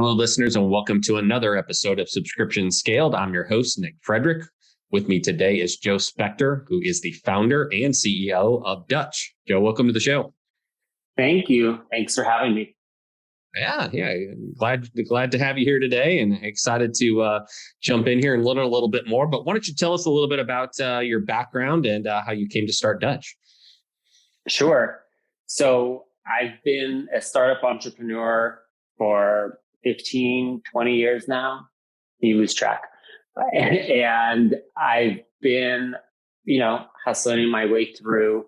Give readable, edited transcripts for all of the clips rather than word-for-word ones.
Hello, listeners, and welcome to another episode of Subscription Scaled. I'm your host, Nick Frederick. With me today is Joe Spector, who is the founder and CEO of Dutch. Joe, welcome to the show. Thank you. Thanks for having me. Yeah. Glad to have you here today, and excited to jump in here and learn a little bit more. But why don't you tell us a little bit about your background and how you came to start Dutch? Sure. So I've been a startup entrepreneur for 15, 20 years now. You lose track. And I've been, hustling my way through.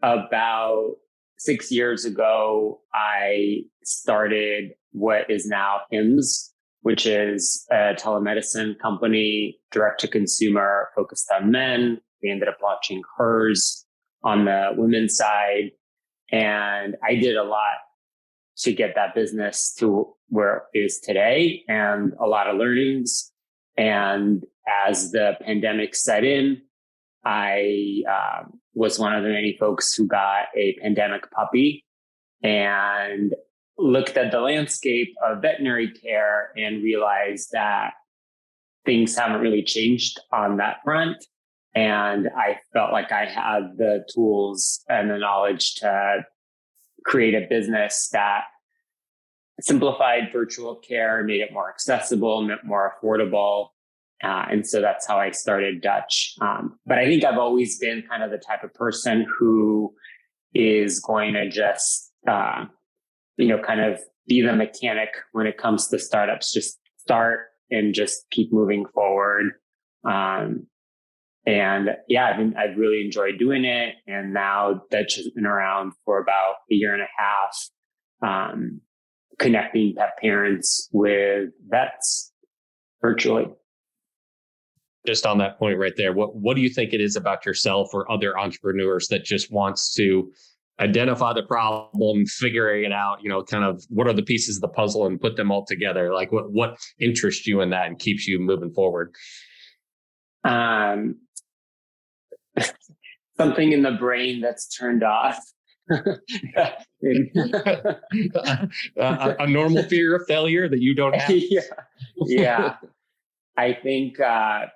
About 6 years ago, I started what is now HIMS, which is a telemedicine company, direct to consumer, focused on men. We ended up launching hers on the women's side. And I did a lot to get that business to where it is today, and a lot of learnings. And as the pandemic set in, I was one of the many folks who got a pandemic puppy and looked at the landscape of veterinary care and realized that things haven't really changed on that front. And I felt like I had the tools and the knowledge to create a business that simplified virtual care, made it more accessible, more affordable. And so that's how I started Dutch. But I think I've always been kind of the type of person who is going to just, kind of be the mechanic when it comes to startups. Just start and just keep moving forward. I've really enjoyed doing it. And now Dutch has been around for about a year and a half, connecting pet parents with vets virtually. Just on that point right there, what do you think it is about yourself or other entrepreneurs that just wants to identify the problem, figuring it out, kind of what are the pieces of the puzzle and put them all together? Like what interests you in that and keeps you moving forward? Something in the brain that's turned off. A normal fear of failure that you don't have. Yeah. I think I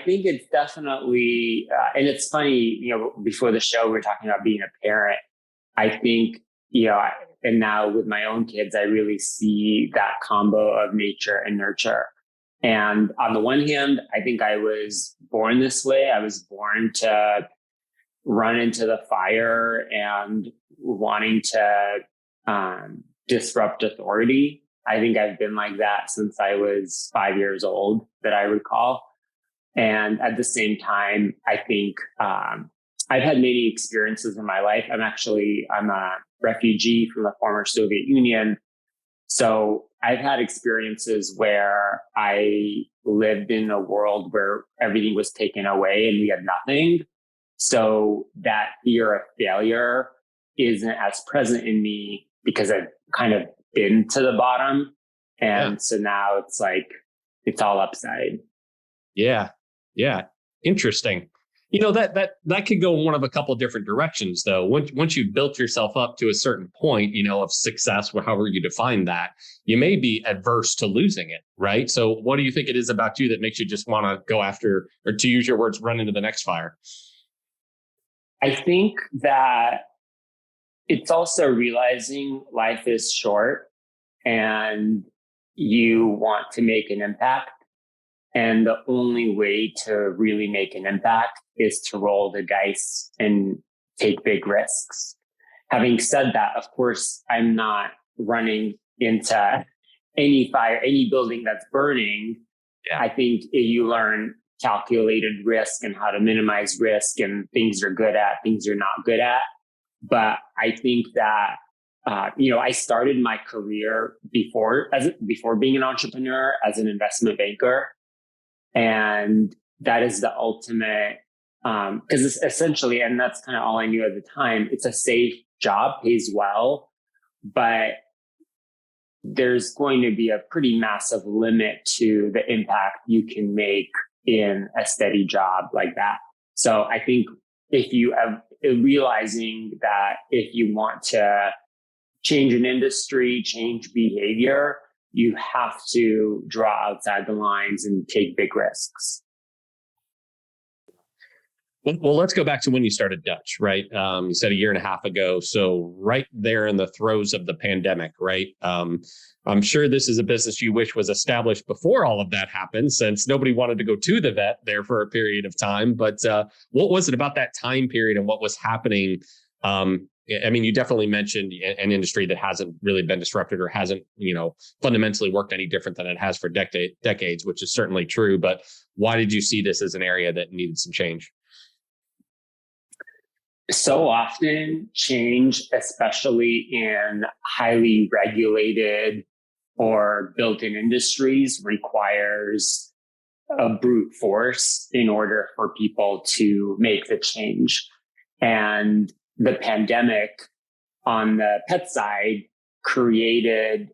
think it's definitely, and it's funny, before the show, we were talking about being a parent. I think, and now with my own kids, I really see that combo of nature and nurture. And on the one hand, I think I was born this way. I was born to run into the fire and wanting to disrupt authority. I think I've been like that since I was 5 years old, that I recall. And at the same time, I think I've had many experiences in my life. I'm a refugee from the former Soviet Union. So I've had experiences where I lived in a world where everything was taken away and we had nothing. So that fear of failure isn't as present in me because I've kind of been to the bottom. And So now it's like, it's all upside. Yeah. Interesting. That could go one of a couple of different directions, though. Once you've built yourself up to a certain point, of success, however you define that, you may be adverse to losing it, right? So what do you think it is about you that makes you just want to go after, or to use your words, run into the next fire? I think that it's also realizing life is short and you want to make an impact. And the only way to really make an impact is to roll the dice and take big risks. Having said that, of course, I'm not running into any fire, any building that's burning. Yeah. I think you learn calculated risk and how to minimize risk and things you're good at, things you're not good at. But I think that, I started my career before being an entrepreneur as an investment banker. And that is the ultimate, because it's essentially, and that's kind of all I knew at the time, it's a safe job, pays well, but there's going to be a pretty massive limit to the impact you can make in a steady job like that. So I think if you have realizing that if you want to change an industry, change behavior, you have to draw outside the lines and take big risks. Well, let's go back to when you started Dutch, right? You said a year and a half ago. So right there in the throes of the pandemic, right? I'm sure this is a business you wish was established before all of that happened, since nobody wanted to go to the vet there for a period of time. But what was it about that time period and what was happening? I mean, you definitely mentioned an industry that hasn't really been disrupted or hasn't, fundamentally worked any different than it has for decades, which is certainly true. But why did you see this as an area that needed some change? So often change, especially in highly regulated or built-in industries, requires a brute force in order for people to make the change. And the pandemic on the pet side created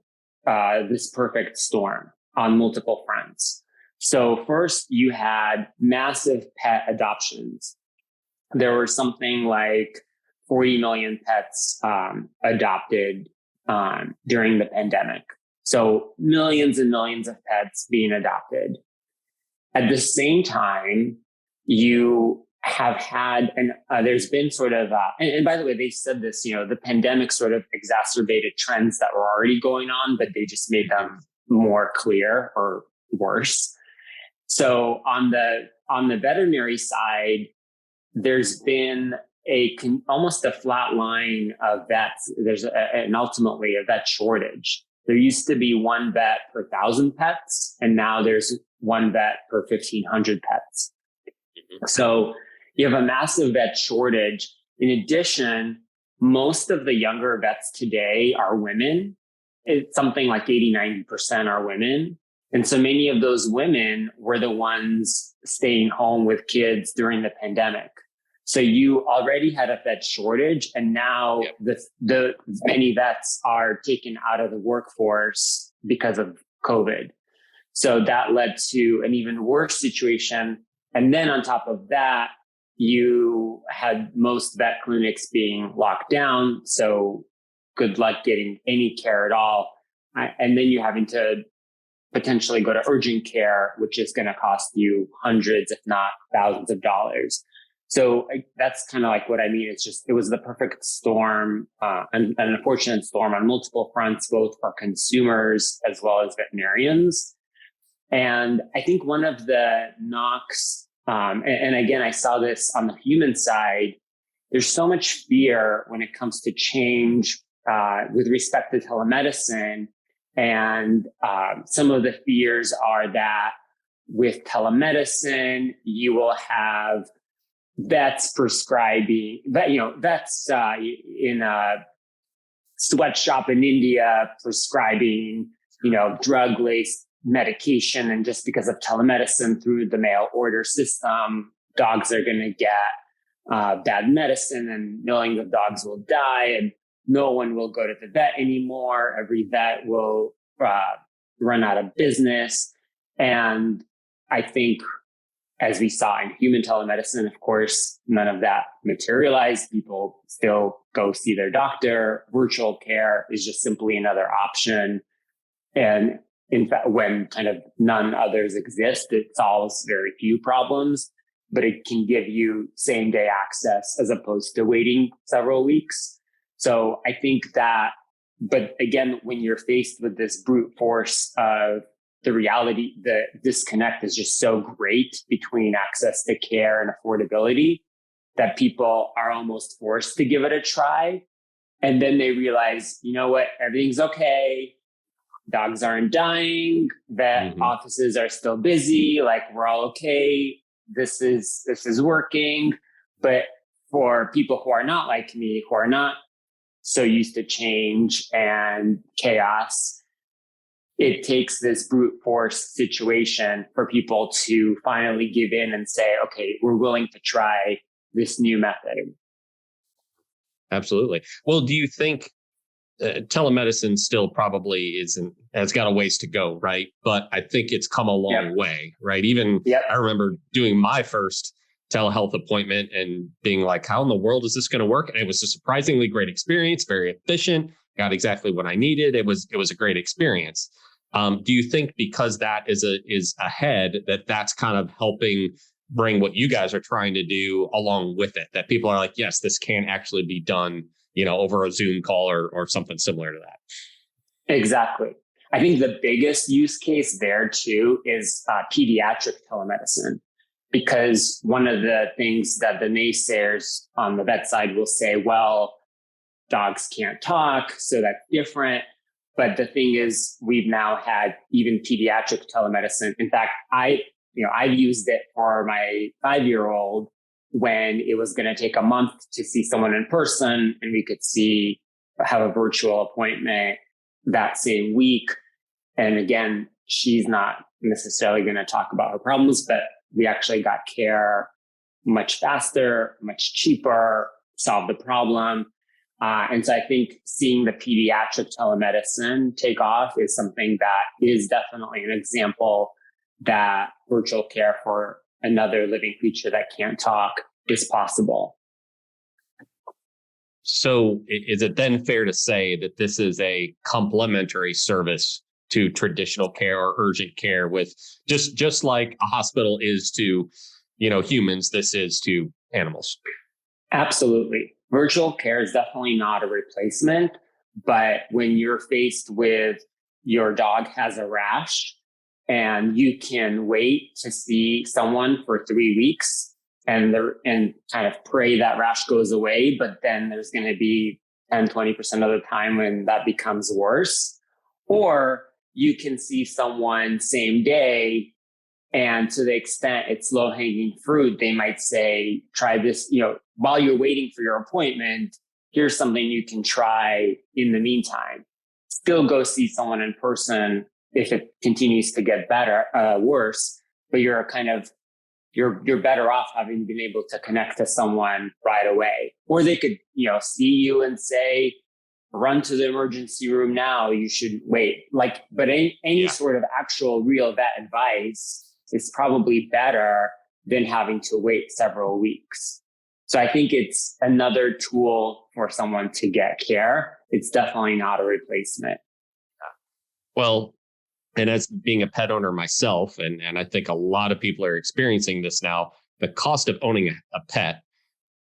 this perfect storm on multiple fronts. So first, you had massive pet adoptions. There were something like 40 million pets adopted during the pandemic. So millions and millions of pets being adopted. At the same time, you have had, there's been sort of, and by the way, they said this, the pandemic sort of exacerbated trends that were already going on, but they just made them more clear or worse. So on the veterinary side, there's been almost a flat line of vets. There's and ultimately a vet shortage. There used to be one vet per 1,000 pets, and now there's one vet per 1,500 pets. So you have a massive vet shortage. In addition, most of the younger vets today are women. It's something like 80-90% are women. And so many of those women were the ones staying home with kids during the pandemic. So you already had a vet shortage, and now the many vets are taken out of the workforce because of COVID. So that led to an even worse situation. And then on top of that, you had most vet clinics being locked down. So good luck getting any care at all. And then you're having to potentially go to urgent care, which is going to cost you hundreds, if not thousands of dollars. So that's kind of like what I mean. It was the perfect storm, an unfortunate storm on multiple fronts, both for consumers as well as veterinarians. And I think one of the knocks, and again, I saw this on the human side, there's so much fear when it comes to change with respect to telemedicine. And some of the fears are that with telemedicine, you will have vets prescribing, vets in a sweatshop in India prescribing, drug-laced medication. And just because of telemedicine through the mail order system, dogs are going to get bad medicine and millions of dogs will die and no one will go to the vet anymore. Every vet will run out of business. And I think, as we saw in human telemedicine, of course, none of that materialized. People still go see their doctor. Virtual care is just simply another option. And in fact, when kind of none others exist, it solves very few problems, but it can give you same day access as opposed to waiting several weeks. So I think that, but again, when you're faced with this brute force of the reality, the disconnect is just so great between access to care and affordability that people are almost forced to give it a try. And then they realize, you know what, everything's okay. Dogs aren't dying. Vet offices are still busy. Like, we're all okay. This is working. But for people who are not like me, who are not so used to change and chaos, it takes this brute force situation for people to finally give in and say, okay, we're willing to try this new method. Absolutely. Well, do you think telemedicine still probably has got a ways to go, right? But I think it's come a long way, right? Even I remember doing my first telehealth appointment and being like, how in the world is this going to work? And it was a surprisingly great experience, very efficient. got exactly what I needed. It was a great experience. Do you think because that is ahead, that's kind of helping bring what you guys are trying to do along with it? That people are like, yes, this can actually be done, over a Zoom call or something similar to that. Exactly. I think the biggest use case there too is pediatric telemedicine, because one of the things that the naysayers on the vet side will say, well, dogs can't talk, so that's different. But the thing is, we've now had even pediatric telemedicine. In fact, I've used it for my 5-year-old when it was going to take a month to see someone in person, and we could have a virtual appointment that same week. And again, she's not necessarily going to talk about her problems, but we actually got care much faster, much cheaper, solved the problem. And so I think seeing the pediatric telemedicine take off is something that is definitely an example that virtual care for another living creature that can't talk is possible. So is it then fair to say that this is a complementary service to traditional care or urgent care, with just like a hospital is to, humans, this is to animals? Absolutely. Virtual care is definitely not a replacement, but when you're faced with your dog has a rash and you can wait to see someone for 3 weeks and kind of pray that rash goes away, but then there's going to be 10-20% of the time when that becomes worse. Or you can see someone same day, and to the extent it's low hanging fruit, they might say, try this, while you're waiting for your appointment, here's something you can try in the meantime. Still go see someone in person if it continues to get worse, but you're better off having been able to connect to someone right away. Or they could, see you and say, run to the emergency room now, you shouldn't wait. But any sort of actual real vet advice is probably better than having to wait several weeks. So I think it's another tool for someone to get care. It's definitely not a replacement. Well, and as being a pet owner myself, and I think a lot of people are experiencing this now, the cost of owning a pet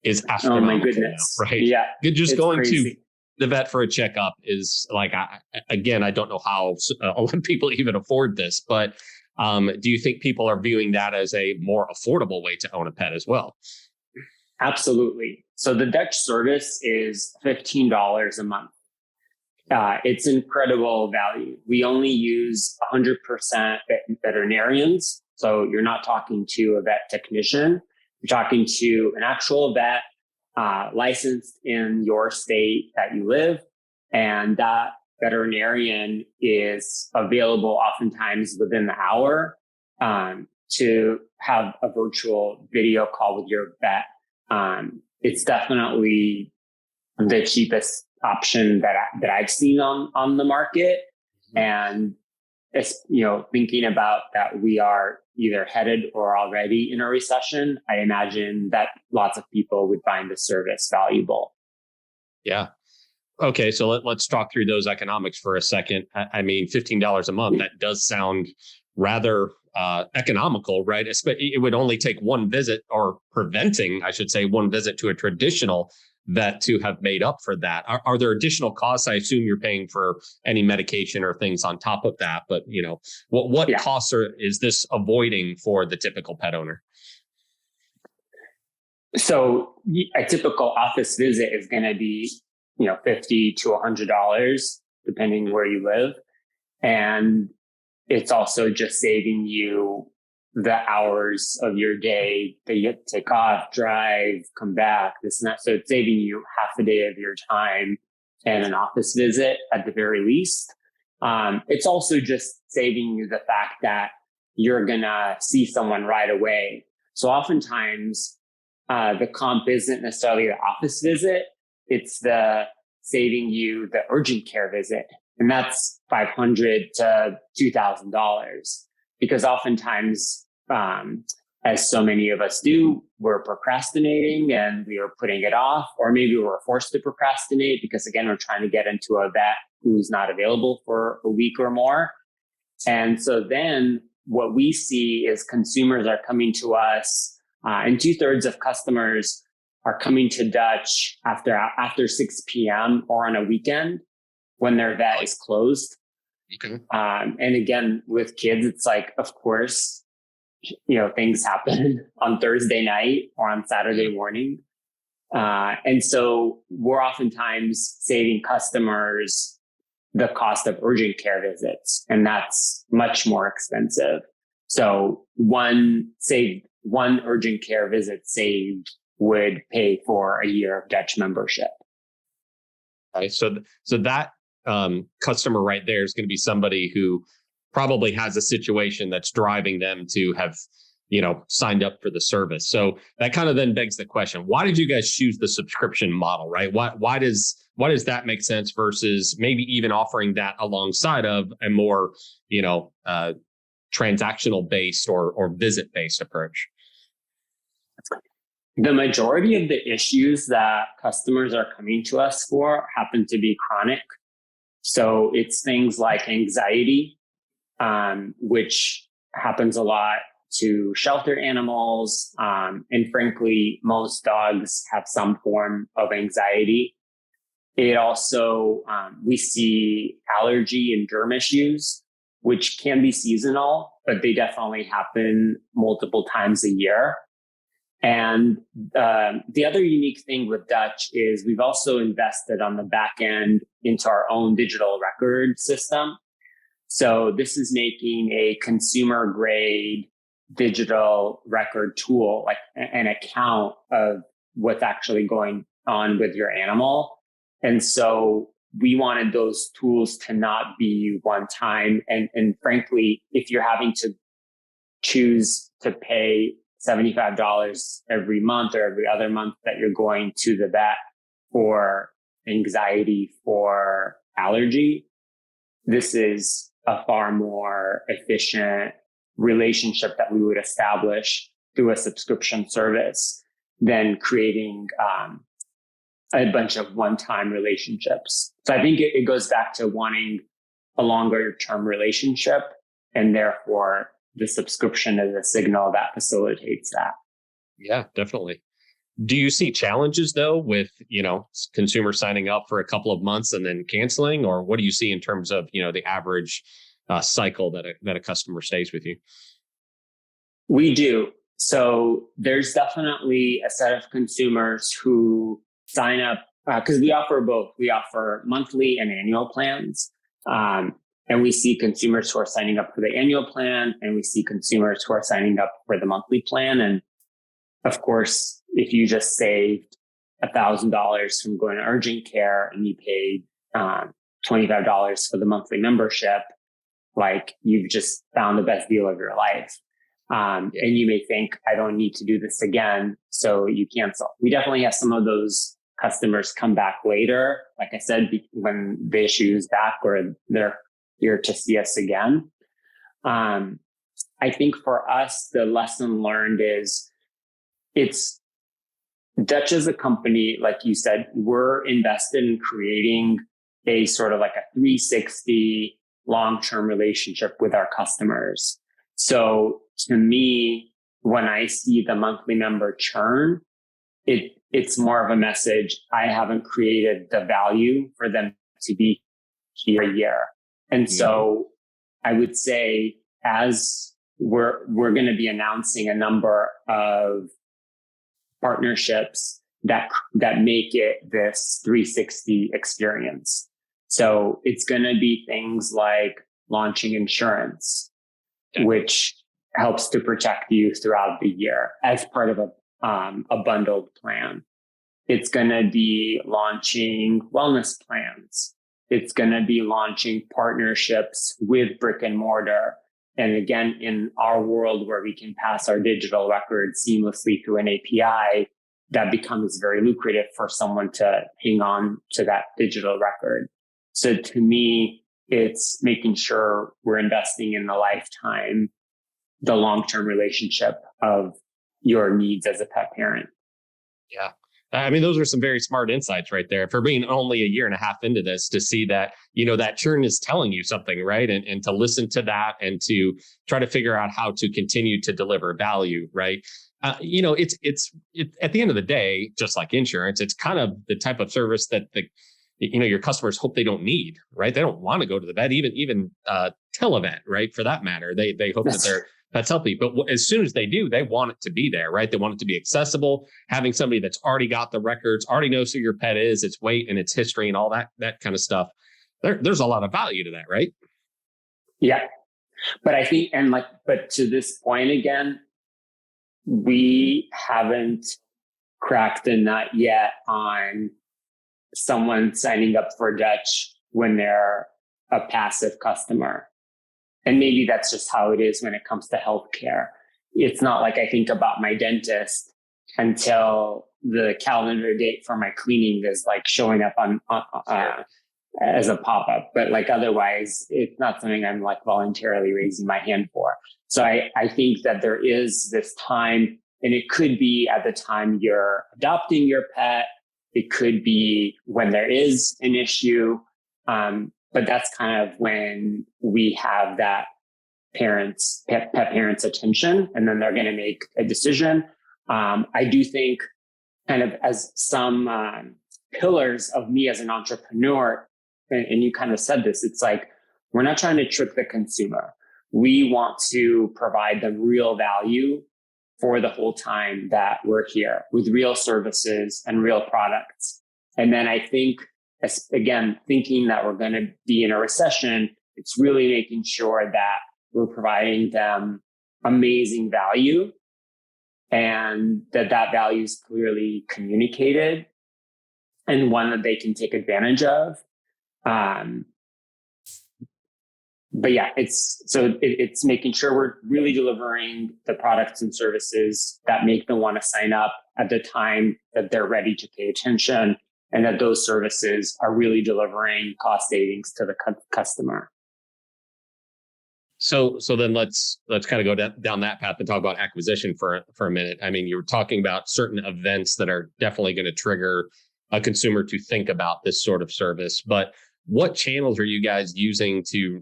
is astronomical. Oh my goodness. Now, right? Yeah. Just going crazy. to the vet for a checkup is like, I don't know how a lot of people even afford this, but do you think people are viewing that as a more affordable way to own a pet as well? Absolutely. So the Dutch service is $15 a month. It's incredible value. We only use 100% veterinarians. So you're not talking to a vet technician. You're talking to an actual vet licensed in your state that you live. And that veterinarian is available oftentimes within the hour to have a virtual video call with your vet. It's definitely the cheapest option that I've seen on the market. And it's, thinking about that we are either headed or already in a recession, I imagine that lots of people would find the service valuable. Yeah. Okay. So let's talk through those economics for a second. I mean, $15 a month, that does sound rather economical, right? It would only take one visit, or preventing, I should say, one visit to a traditional vet to have made up for that. Are there additional costs? I assume you're paying for any medication or things on top of that, but what costs is this avoiding for the typical pet owner? So a typical office visit is going to be, $50 to $100, depending where you live. And it's also just saving you the hours of your day that you have to take off, drive, come back, this and that. So it's saving you half a day of your time and an office visit at the very least. It's also just saving you the fact that you're going to see someone right away. So oftentimes the comp isn't necessarily the office visit. It's the saving you the urgent care visit. And that's $500 to $2,000, because oftentimes as so many of us do, we're procrastinating and we are putting it off, or maybe we're forced to procrastinate because, again, we're trying to get into a vet who's not available for a week or more. And so then what we see is consumers are coming to us, and 2/3 of customers are coming to Dutch after 6 p.m. or on a weekend when their vet is closed. Okay. And again, with kids, it's like, of course, things happen on Thursday night or on Saturday morning. And so we're oftentimes saving customers the cost of urgent care visits, and that's much more expensive. So one urgent care visit saved would pay for a year of Dutch membership. Okay. So that customer right there is going to be somebody who probably has a situation that's driving them to have, signed up for the service. So that kind of then begs the question, why did you guys choose the subscription model, right? Why does that make sense versus maybe even offering that alongside of a more, transactional based or visit based approach? The majority of the issues that customers are coming to us for happen to be chronic. So it's things like anxiety, which happens a lot to shelter animals. And frankly, most dogs have some form of anxiety. It also, we see allergy and germ issues, which can be seasonal, but they definitely happen multiple times a year. And the other unique thing with Dutch is we've also invested on the back end into our own digital record system. So this is making a consumer grade digital record tool, like an account of what's actually going on with your animal. And so we wanted those tools to not be one time. And frankly, if you're having to choose to pay $75 every month or every other month that you're going to the vet for anxiety, for allergy, this is a far more efficient relationship that we would establish through a subscription service than creating a bunch of one-time relationships. So I think it goes back to wanting a longer term relationship, and therefore the subscription is a signal that facilitates that. Yeah, definitely. Do you see challenges though with, consumers signing up for a couple of months and then canceling, or what do you see in terms of, the average cycle that a customer stays with you? We do. So there's definitely a set of consumers who sign up because we offer both. We offer monthly and annual plans. And we see consumers who are signing up for the annual plan, and we see consumers who are signing up for the monthly plan. And of course, if you just saved $1,000 from going to urgent care and you paid $25 for the monthly membership, like you've just found the best deal of your life. And you may think, I don't need to do this again, so you cancel. We definitely have some of those customers come back later, like I said, when the issue is back or they're here to see us again. I think for us, the lesson learned is it's Dutch as a company, like you said, we're invested in creating a sort of like a 360 long-term relationship with our customers. So to me, when I see the monthly member churn, it's more of a message. I haven't created the value for them to be here a year. And so I would say as we're going to be announcing a number of partnerships that make it this 360 experience. So it's going to be things like launching insurance, which helps to protect you throughout the year as part of a bundled plan. It's going to be launching wellness plans. It's going to be launching partnerships with brick and mortar. And again, in our world where we can pass our digital records seamlessly through an API, that becomes very lucrative for someone to hang on to that digital record. So to me, it's making sure we're investing in the lifetime, the long-term relationship of your needs as a pet parent. Yeah. I mean, those are some very smart insights right there for being only a year and a half into this to see that, that churn is telling you something, right? And to listen to that and to try to figure out how to continue to deliver value, right? It's at the end of the day, just like insurance, it's kind of the type of service that your customers hope they don't need, right? They don't want to go to the vet, even televet, right? For that matter, they hope that their pet's healthy. But as soon as they do, they want it to be there, right? They want it to be accessible. Having somebody that's already got the records, already knows who your pet is, its weight and its history and all that kind of stuff. There's a lot of value to that, right? Yeah. But I think, but to this point again, we haven't cracked the nut yet on someone signing up for Dutch when they're a passive customer. And maybe that's just how it is when it comes to healthcare. It's not like I think about my dentist until the calendar date for my cleaning is like showing up on as a pop-up. But like otherwise, it's not something I'm like voluntarily raising my hand for. So I think that there is this time, and it could be at the time you're adopting your pet. It could be when there is an issue. But that's kind of when we have that pet parent's attention, and then they're going to make a decision. I do think kind of as some pillars of me as an entrepreneur, and you kind of said this, it's like, we're not trying to trick the consumer. We want to provide them real value for the whole time that we're here with real services and real products. And then I think, again, thinking that we're going to be in a recession, it's really making sure that we're providing them amazing value and that value is clearly communicated and one that they can take advantage of. But yeah, it's making sure we're really delivering the products and services that make them want to sign up at the time that they're ready to pay attention, and that those services are really delivering cost savings to the customer. So then let's kind of go down that path and talk about acquisition for a minute. I mean, you were talking about certain events that are definitely going to trigger a consumer to think about this sort of service, but what channels are you guys using to,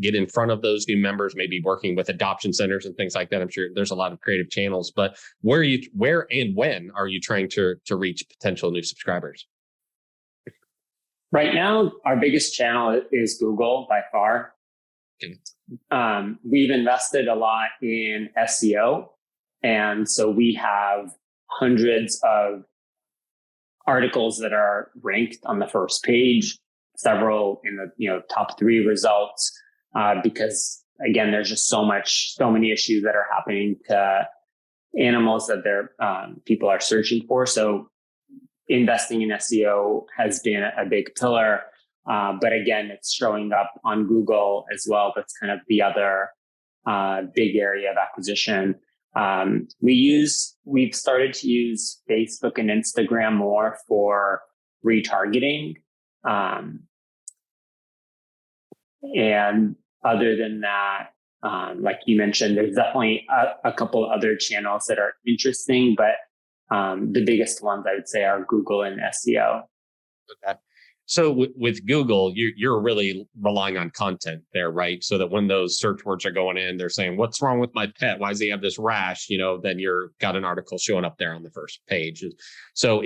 get in front of those new members, maybe working with adoption centers and things like that? I'm sure there's a lot of creative channels, but where and when are you trying to reach potential new subscribers? Right now, our biggest channel is Google by far. Okay. We've invested a lot in SEO. And so we have hundreds of articles that are ranked on the first page, several in the top 3 results, because again, there's just so many issues that are happening to animals that people are searching for. So investing in SEO has been a big pillar. But again, it's showing up on Google as well. That's kind of the other big area of acquisition. We've started to use Facebook and Instagram more for retargeting. And other than that, like you mentioned, there's definitely a couple other channels that are interesting, but the biggest ones I would say are Google and SEO. Okay. So with Google, you're really relying on content there, right? So that when those search words are going in, they're saying, "What's wrong with my pet? Why does he have this rash?" Then you're got an article showing up there on the first page. So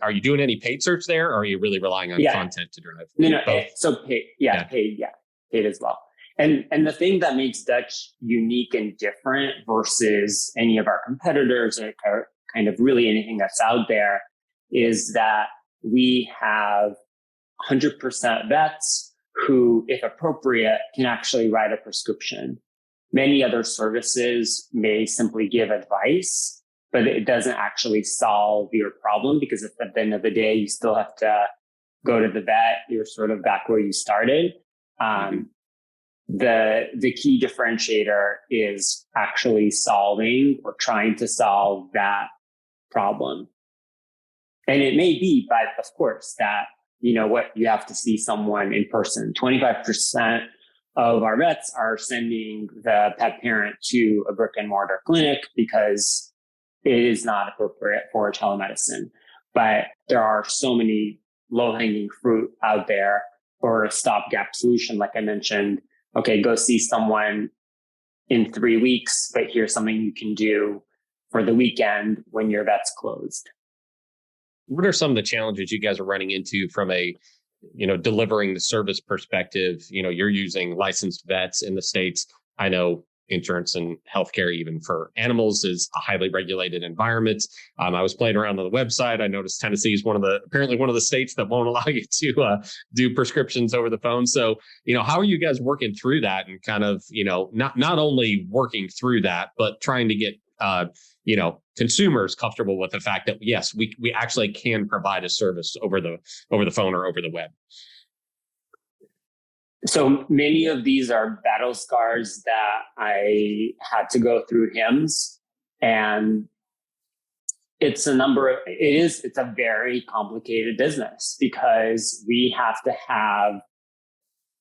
are you doing any paid search there, or are you really relying on content to drive? No. So paid, paid as well. And the thing that makes Dutch unique and different versus any of our competitors or kind of really anything that's out there is that we have 100% vets who, if appropriate, can actually write a prescription. Many other services may simply give advice, but it doesn't actually solve your problem, because at the end of the day, you still have to go to the vet. You're sort of back where you started. The key differentiator is actually solving or trying to solve that problem. And it may be, but of course, that you have to see someone in person. 25% of our vets are sending the pet parent to a brick and mortar clinic because it is not appropriate for telemedicine. But there are so many low-hanging fruit out there for a stopgap solution. Like I mentioned, okay, go see someone in 3 weeks, but here's something you can do for the weekend when your vet's closed. What are some of the challenges you guys are running into from a, delivering the service perspective? You're using licensed vets in the States. I know insurance and healthcare, even for animals, is a highly regulated environment. I was playing around on the website. I noticed Tennessee is apparently one of the states that won't allow you to do prescriptions over the phone. So, how are you guys working through that and kind of, not only working through that, but trying to get, consumers comfortable with the fact that, yes, we actually can provide a service over the phone or over the web? So many of these are battle scars that I had to go through HIMSS, and it's a very complicated business because we have to have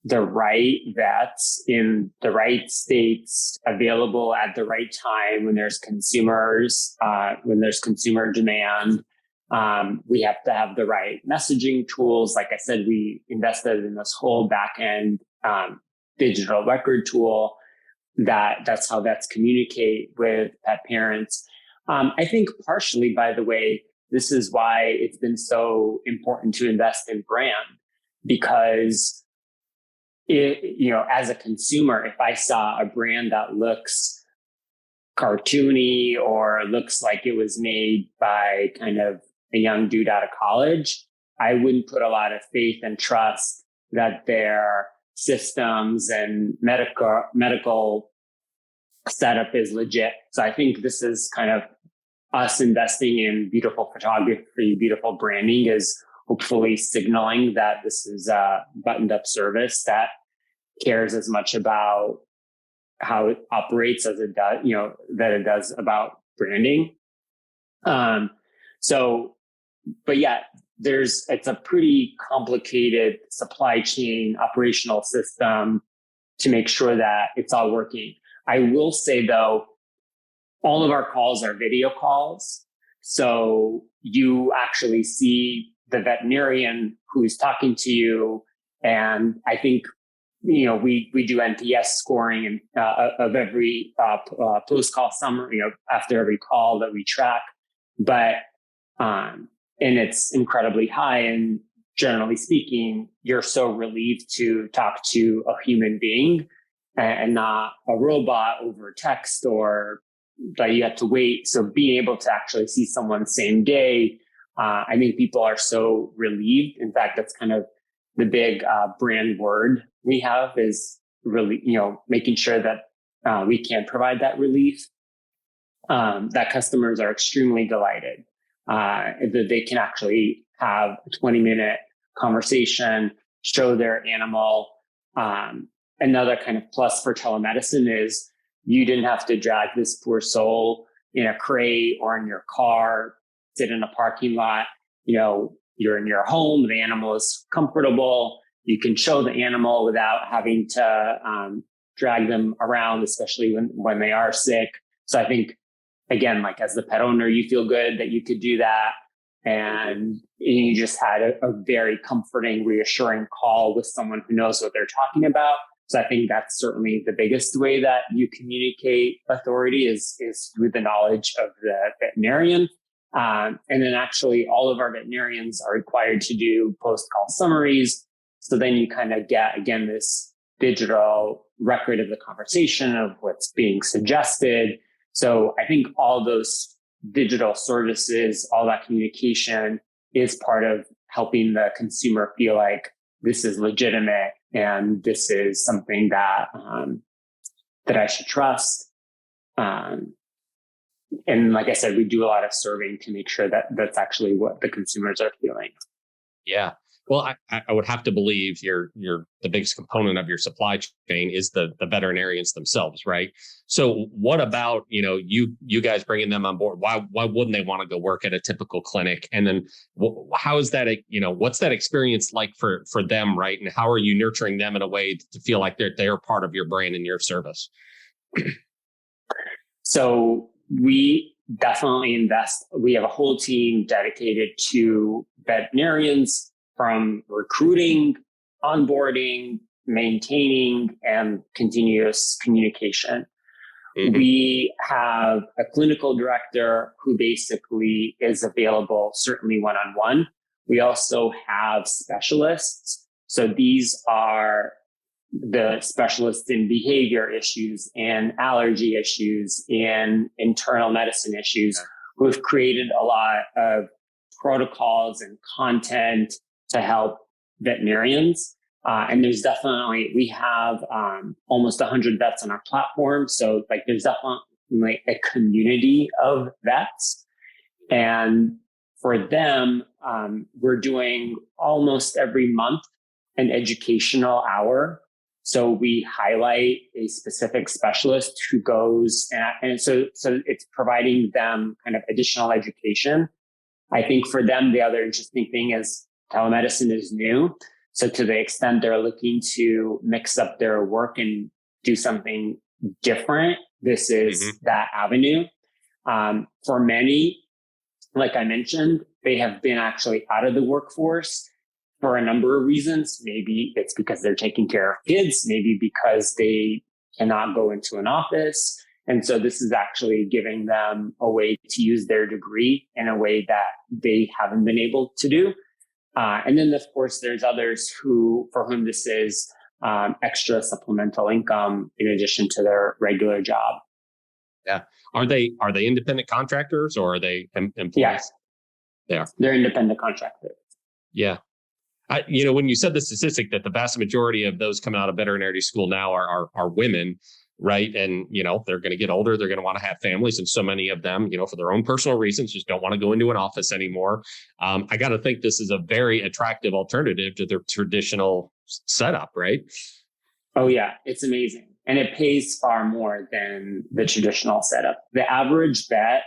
the right vets in the right states available at the right time when there's consumer demand. We have to have the right messaging tools. Like I said, we invested in this whole back end digital record tool that's how vets communicate with pet parents. I think partially, by the way, this is why it's been so important to invest in brand, because as a consumer, if I saw a brand that looks cartoony or looks like it was made by kind of a young dude out of college, I wouldn't put a lot of faith and trust that their systems and medical setup is legit. So I think this is kind of us investing in beautiful photography, beautiful branding, is hopefully signaling that this is a buttoned up service that cares as much about how it operates as it does, that it does about branding. But yeah, it's a pretty complicated supply chain operational system to make sure that it's all working. I will say though, all of our calls are video calls. So you actually see the veterinarian who's talking to you. And I think, we do NPS scoring of every post-call summary, after every call that we track. But, and it's incredibly high. And generally speaking, you're so relieved to talk to a human being and not a robot over text or that you have to wait. So being able to actually see someone same day, I think people are so relieved. In fact, that's kind of the big brand word we have, is really, making sure that we can provide that relief, that customers are extremely delighted, that they can actually have a 20-minute conversation, show their animal. Another kind of plus for telemedicine is you didn't have to drag this poor soul in a crate or in your car, sit in a parking lot. You're in your home, the animal is comfortable. You can show the animal without having to drag them around, especially when they are sick. So I think, again, like as the pet owner, you feel good that you could do that. And you just had a very comforting, reassuring call with someone who knows what they're talking about. So I think that's certainly the biggest way that you communicate authority is through the knowledge of the veterinarian. And then actually all of our veterinarians are required to do post-call summaries. So then you kind of get, again, this digital record of the conversation of what's being suggested. So I think all those digital services, all that communication is part of helping the consumer feel like this is legitimate and this is something that that I should trust. And like I said, we do a lot of surveying to make sure that that's actually what the consumers are feeling. Yeah. Well, I would have to believe the biggest component of your supply chain is the veterinarians themselves, right? So what about, you guys bringing them on board? Why wouldn't they want to go work at a typical clinic? And then how is that, what's that experience like for them, right? And how are you nurturing them in a way to feel like they're part of your brand and your service? So we definitely invest. We have a whole team dedicated to veterinarians, from recruiting, onboarding, maintaining, and continuous communication. Mm-hmm. We have a clinical director who basically is available, certainly one-on-one. We also have specialists. So these are the specialists in behavior issues and allergy issues and internal medicine issues, who've created a lot of protocols and content to help veterinarians. And we have almost 100 vets on our platform. So there's definitely a community of vets. And for them, we're doing almost every month an educational hour. So we highlight a specific specialist who goes, and so it's providing them kind of additional education. I think for them, the other interesting thing is telemedicine is new. So to the extent they're looking to mix up their work and do something different, this is that avenue. For many, like I mentioned, they have been actually out of the workforce for a number of reasons. Maybe it's because they're taking care of kids, maybe because they cannot go into an office. And so this is actually giving them a way to use their degree in a way that they haven't been able to do. And then, of course, there's others for whom this is extra supplemental income in addition to their regular job. Yeah. Are they independent contractors, or are they employees? Yes. They are. They're independent contractors. Yeah. When you said the statistic that the vast majority of those coming out of veterinary school now are women, right? And, they're going to get older. They're going to want to have families. And so many of them, for their own personal reasons, just don't want to go into an office anymore. I got to think this is a very attractive alternative to their traditional setup, right? Oh, yeah. It's amazing. And it pays far more than the traditional setup. The average vet,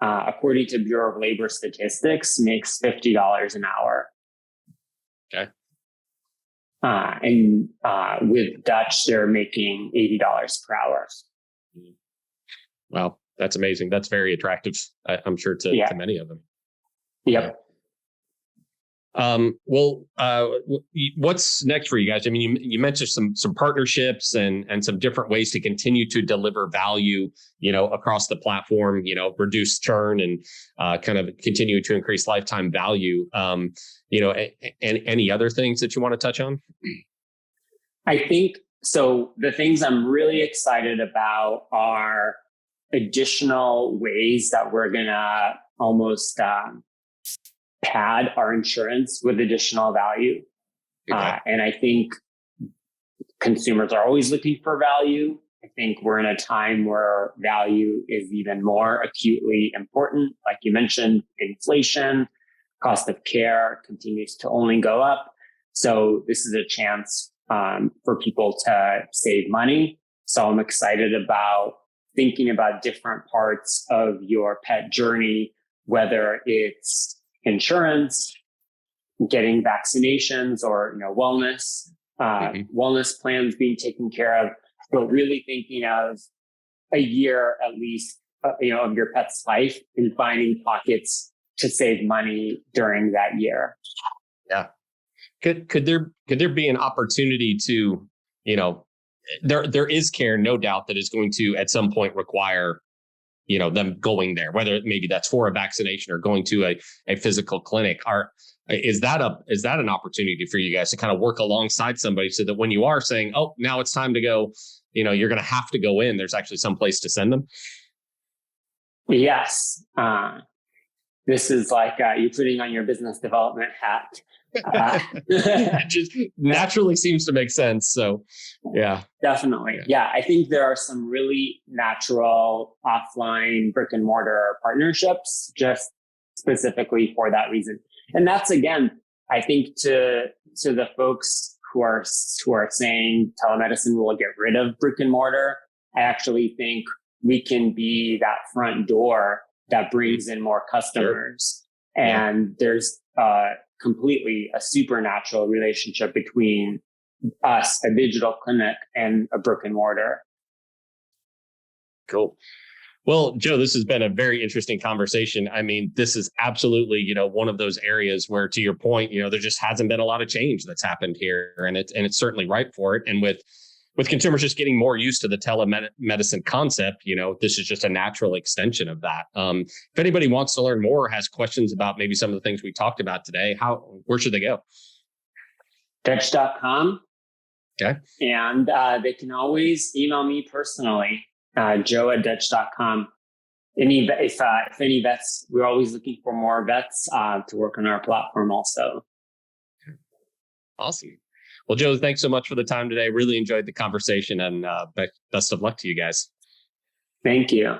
according to Bureau of Labor Statistics, makes $50 an hour. Okay. And with Dutch, they're making $80 per hour. Wow, that's amazing. That's very attractive, I'm sure, to many of them. Yep. What's next for you guys? I mean, you mentioned some partnerships and some different ways to continue to deliver value, across the platform, reduce churn and kind of continue to increase lifetime value. And any other things that you want to touch on? I think so. The things I'm really excited about are additional ways that we're going to almost pad our insurance with additional value. Okay. And I think consumers are always looking for value. I think we're in a time where value is even more acutely important. Like you mentioned, inflation, cost of care continues to only go up. So this is a chance for people to save money. So I'm excited about thinking about different parts of your pet journey, whether it's insurance, getting vaccinations, or wellness, wellness plans being taken care of, but really thinking of a year at least, of your pet's life and finding pockets to save money during that year. Yeah. Could there be an opportunity to, there is care, no doubt, that is going to at some point require, them going there, whether maybe that's for a vaccination or going to a physical clinic. Is that an opportunity for you guys to kind of work alongside somebody so that when you are saying, oh, now it's time to go, you're going to have to go in, there's actually some place to send them? Yes. This is like you putting on your business development hat. It just naturally seems to make sense. So, yeah. Definitely. Yeah. I think there are some really natural offline brick and mortar partnerships just specifically for that reason. And that's, again, I think to the folks who are saying telemedicine will get rid of brick and mortar, I actually think we can be that front door that brings in more customers. Sure. And there's completely a supernatural relationship between us, a digital clinic, and a brick and mortar. Cool. Well, Joe, this has been a very interesting conversation. I mean, this is absolutely, one of those areas where, to your point, there just hasn't been a lot of change that's happened here, and it's certainly ripe for it. And with consumers just getting more used to the telemedicine concept, this is just a natural extension of that. If anybody wants to learn more or has questions about maybe some of the things we talked about today, where should they go? Vetch.com. Okay. And they can always email me personally, joe@vetch.com. If any vets, we're always looking for more vets to work on our platform also. Awesome. Well, Joe, thanks so much for the time today. Really enjoyed the conversation, and best of luck to you guys. Thank you.